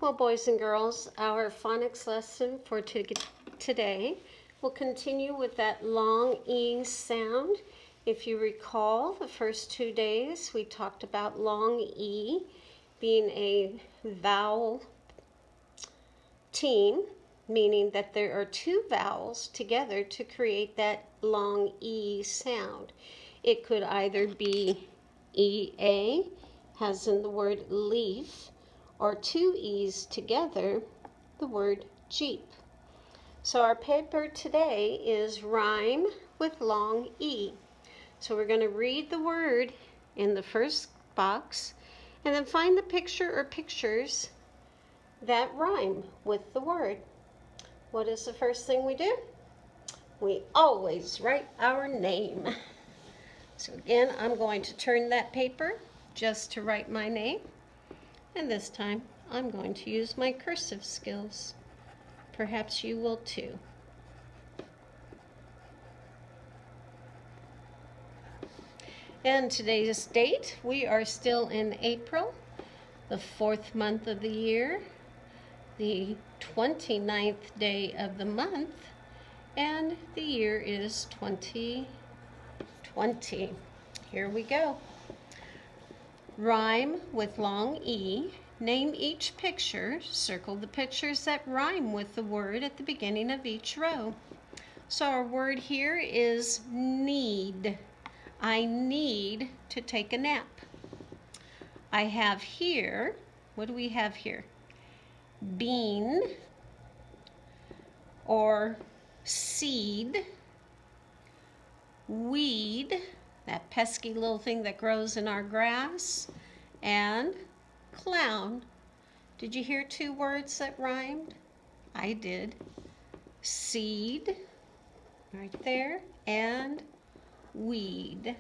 Well, boys and girls, our phonics lesson for today will continue with that long E sound. If you recall, the first 2 days we talked about long E being a vowel team, meaning that there are two vowels together to create that long E sound. It could either be EA, as in the word leaf, or two E's together, the word Jeep. So our paper today is rhyme with long E. So we're going to read the word in the first box and then find the picture or pictures that rhyme with the word. What is the first thing we do? We always write our name. So again, I'm going to turn that paper just to write my name. And this time, I'm going to use my cursive skills. Perhaps you will too. And today's date, we are still in April, the 4th month of the year, the 29th day of the month, and the year is 2020. Here we go. Rhyme with long E. Name each picture. Circle the pictures that rhyme with the word at the beginning of each row. So our word here is need. I need to take a nap. I have here, what do we have here? Bean or seed, weed, that pesky little thing that grows in our grass, and clown. Did you hear two words that rhymed? I did. Seed, right there, and weed.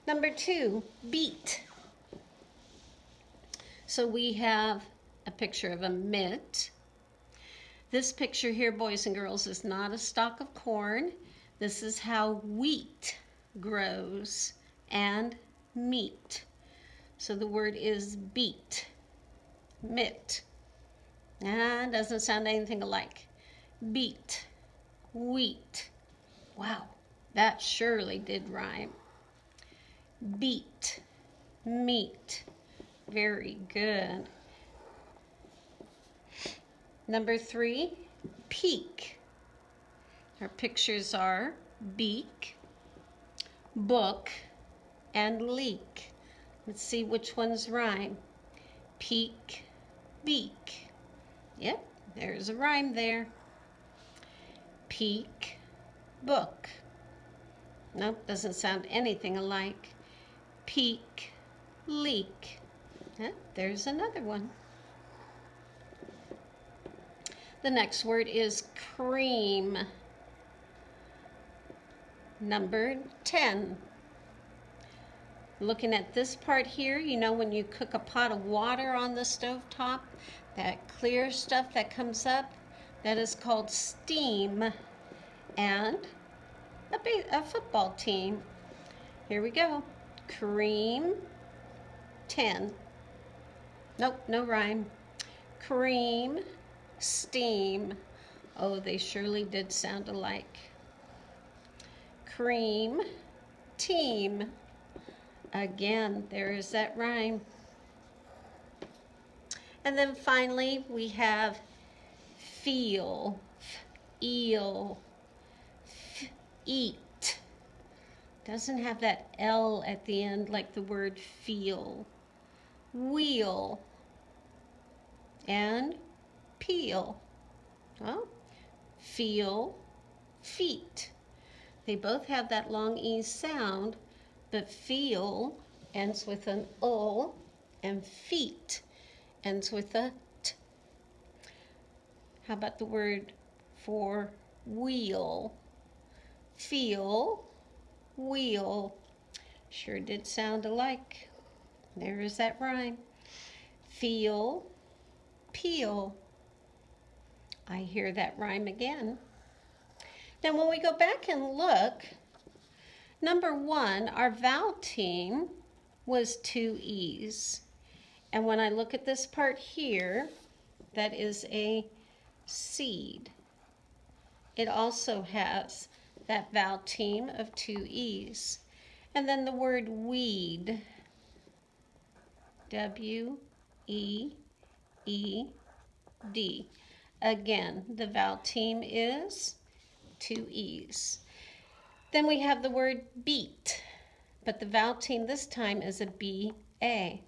Number 2, beat. So we have a picture of a mitt. This picture here, boys and girls, is not a stalk of corn. This is how wheat grows and meat. So the word is beat, mitt. Doesn't sound anything alike. Beat, wheat. Wow, that surely did rhyme. Beat, meat. Very good. Number 3, peak. Our pictures are beak, book, and leak. Let's see which ones rhyme. Peak, beak. Yep, there's a rhyme there. Peak, book. Nope, doesn't sound anything alike. Peak, leak. Yep, there's another one. The next word is cream. Number 10. Looking at this part here, you know when you cook a pot of water on the stove top, that clear stuff that comes up, that is called steam. And a football team. Here we go. Cream, 10. Nope, no rhyme. Cream, steam. Oh, they surely did sound alike. Cream, team. Again, there is that rhyme. And then finally, we have feel, eel, eat. Doesn't have that L at the end like the word feel. Wheel and peel. Well, feel, feet. They both have that long E sound, but feel ends with an O and feet ends with a T. How about the word for wheel? Feel, wheel. Sure did sound alike. There is that rhyme. Feel, peel. I hear that rhyme again. Now when we go back and look, number 1, our vowel team was 2 E's. And when I look at this part here, that is a seed. It also has that vowel team of two E's. And then the word weed, W-E-E-D. Again, the vowel team is two E's. Then we have the word beet, but the vowel team this time is a B-A.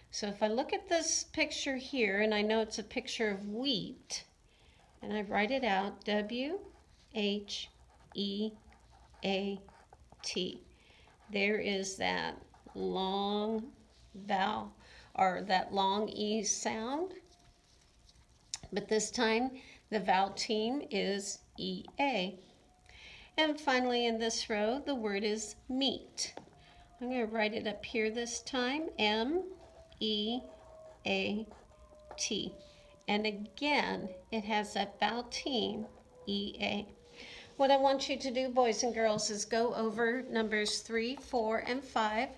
So if I look at this picture here, and I know it's a picture of wheat, and I write it out, W-H-E-A-T. There is that long vowel, or that long E sound, but this time the vowel team is E-A. And finally in this row, the word is meat. I'm going to write it up here this time, M-E-A-T. And again, it has that vowel team, E-A. What I want you to do, boys and girls, is go over numbers 3, 4, and 5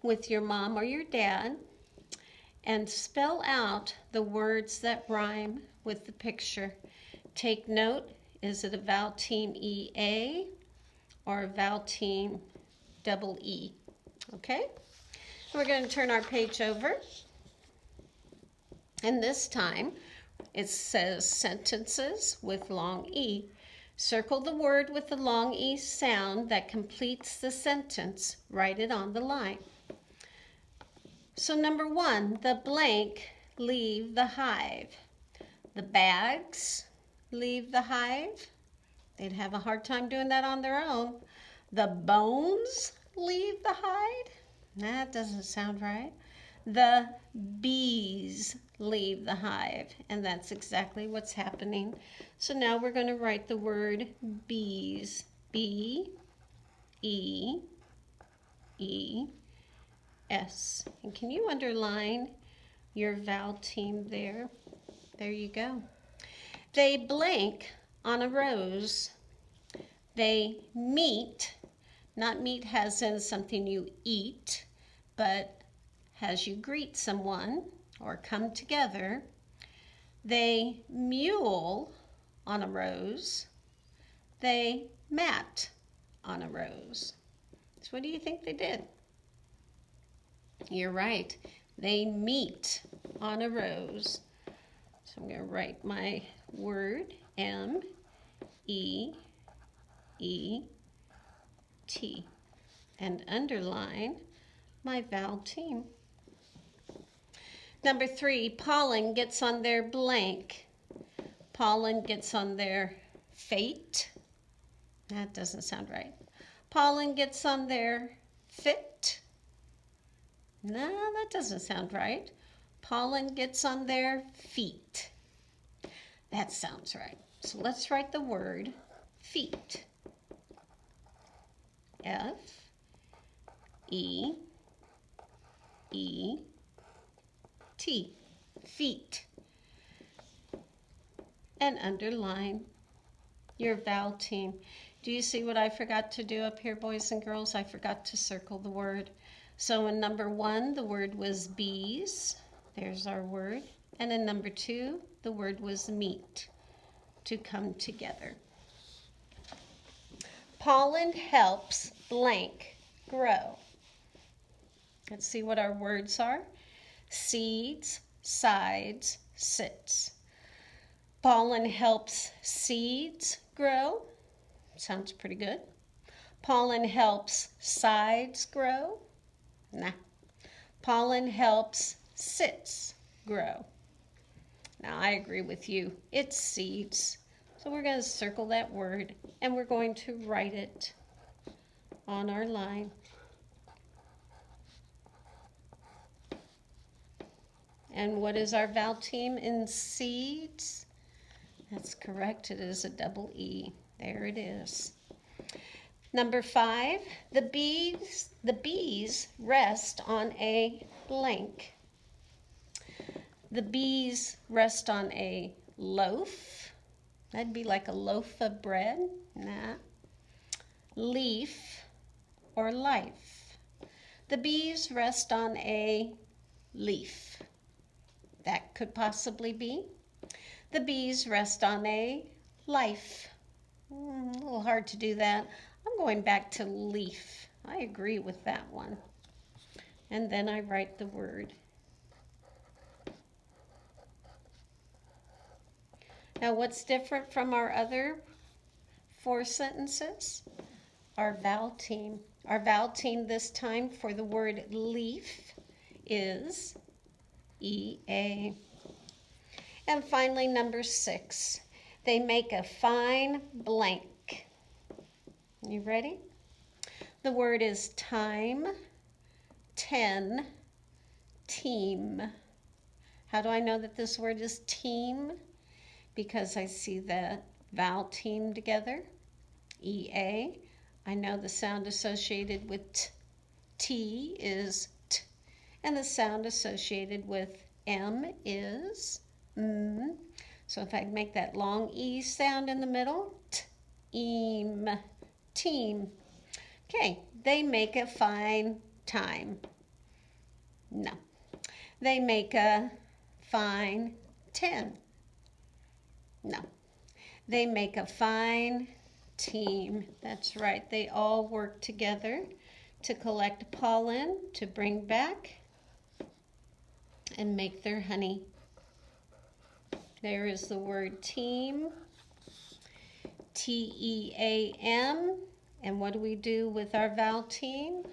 with your mom or your dad and spell out the words that rhyme with the picture. Take note, is it a vowel team E-A or a vowel team double E? Okay? We're going to turn our page over. And this time, it says sentences with long E. Circle the word with the long E sound that completes the sentence. Write it on the line. So number 1, the blank leave the hive. The bags leave the hive. They'd have a hard time doing that on their own. The bones leave the hide. That doesn't sound right. The bees leave the hive, and that's exactly what's happening. So now we're going to write the word bees. B-E-E-S. And can you underline your vowel team there? There you go. They blank on a rose. They meet, not meet as in something you eat, but as you greet someone or come together. They mule on a rose. They mat on a rose. So what do you think they did? You're right. They meet on a rose. So I'm going to write my word, M-E-E-T, and underline my vowel team. Number 3, pollen gets on their blank. Pollen gets on their fate. That doesn't sound right. Pollen gets on their fit. No, that doesn't sound right. Pollen gets on their feet. That sounds right. So let's write the word feet. F-E-E-T. Feet. And underline your vowel team. Do you see what I forgot to do up here, boys and girls? I forgot to circle the word. So in number 1, the word was bees. There's our word. And in number 2, the word was meat, to come together. Pollen helps blank grow. Let's see what our words are. Seeds, sides, sits. Pollen helps seeds grow. Sounds pretty good. Pollen helps sides grow. Nah. Pollen helps sits grow. Now I agree with you. It's seeds. So we're going to circle that word and we're going to write it on our line. And what is our vowel team in seeds? That's correct. It is a double E. There it is. Number 5, the bees rest on a blank. The bees rest on a loaf. That'd be like a loaf of bread. Nah. Leaf or life. The bees rest on a leaf. could possibly be. The bees rest on a life. A little hard to do that. I'm going back to leaf. I agree with that one. And then I write the word. Now, what's different from our other 4 sentences? Our vowel team. Our vowel team this time for the word leaf is EA. And finally, number 6. They make a fine blank. You ready? The word is time, 10, team. How do I know that this word is team? Because I see the vowel team together, EA. I know the sound associated with T is T, and the sound associated with M is M. So if I make that long E sound in the middle, T-eam, team. Okay, they make a fine time. No. They make a fine 10. No. They make a fine team. That's right. They all work together to collect pollen, to bring back and make their honey. There is the word team, T-E-A-M. And what do we do with our vowel team?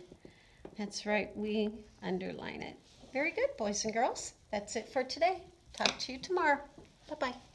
That's right, we underline it. Very good, boys and girls. That's it for today. Talk to you tomorrow. Bye-bye.